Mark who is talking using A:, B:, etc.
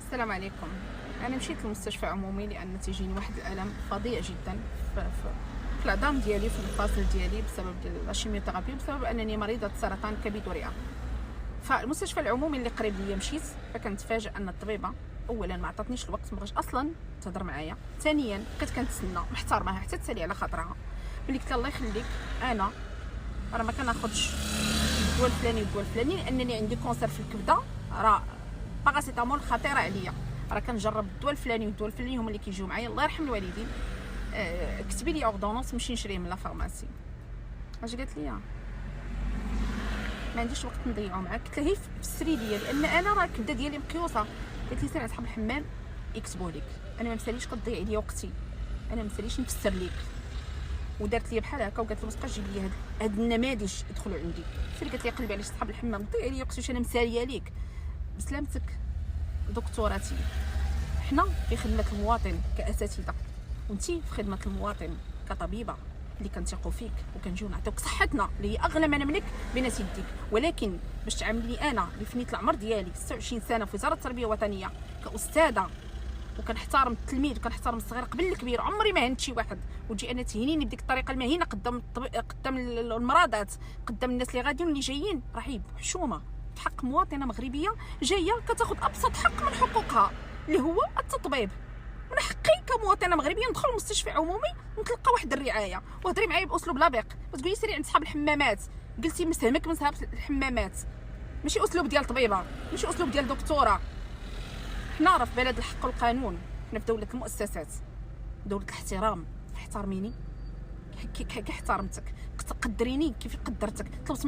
A: السلام عليكم. انا مشيت للمستشفى عمومي لان تيجيني واحد الالم فظيع جدا في العظام ديالي، في المفاصل ديالي، بسبب الشيميوثيرابي، بسبب انني مريضه سرطان كبد ورئه. فالمستشفى العمومي اللي قريب ليا مشيت، فكنتفاجئ ان الطبيبه اولا ما عطاتنيش الوقت، ما بغاش اصلا تهضر معايا. ثانيا بقيت كنتسنى محترماها حتى تسالي على خاطرها. ملي قلت لها الله يخليك انا راه ما كناخذش الدواء الفلاني والدواء الفلاني لانني عندي كونسير في الكبده، راه باغاسيتامول خطيره عليا، راه كنجرب الدواء الفلاني والدواء الفلاني هما اللي كيجيو معايا، الله يرحم الوالدين. كتبي لي اوردونونس نمشي نشريه من لا فارماسي. اش قالت لي؟ ما عنديش وقت نضيعو معاك. قلت لها هي فسري ليا، لان انا راه الكبده ديالي مقيوسه. قالت لي سير على صاحب الحمام يكتبوا لك، انا ما مساليش كتضيعي لي وقتي، انا ما مساليش نفسر لك. ودارت لي بحال هكا وقالت لي بقى جيب لي هاد النماذج يدخلوا عندي. سير قالت لي قلبي على صاحب الحمام ضيعي لي وقتي واش انا مساليه ليك. بسلامتك دكتوراتي، حنا في خدمه المواطن كاساتذه، وانتي في خدمه المواطن كطبيبه اللي كنثيقوا فيك وكنجيو نعطيوك صحتنا اللي هي اغلى ما نملك بناس يديك. ولكن باش تعاملني انا اللي فنيت العمر ديالي 26 سنه في وزاره التربيه الوطنيه كاستاذه، وكنحترم التلميذ وكنحترم الصغير قبل الكبير، عمري ما هنت شي واحد، وتجي انا تهينيني بديك الطريقه المهينه قدام المرضات، قدام الناس اللي غاديين واللي جايين. رحيب حشومه في حق مواطنه مغربيه جايه كتاخذ ابسط حق من حقوقها اللي هو التطبيب. من حقي كمواطنه مغربيه ندخل لمستشفى عمومي نتلقى واحد الرعايه. وهضري معايا باسلوب لبق، ما تقولي سيري عند صحاب الحمامات. قلتي مسهمك من صحاب الحمامات، ماشي اسلوب ديال طبيبه، ماشي اسلوب ديال دكتوره. حنا راه في بلد الحق والقانون، حنا في دوله المؤسسات، دوله الاحترام. احترميني كي احترمتك، قدريني كيف قدرتك، طلبت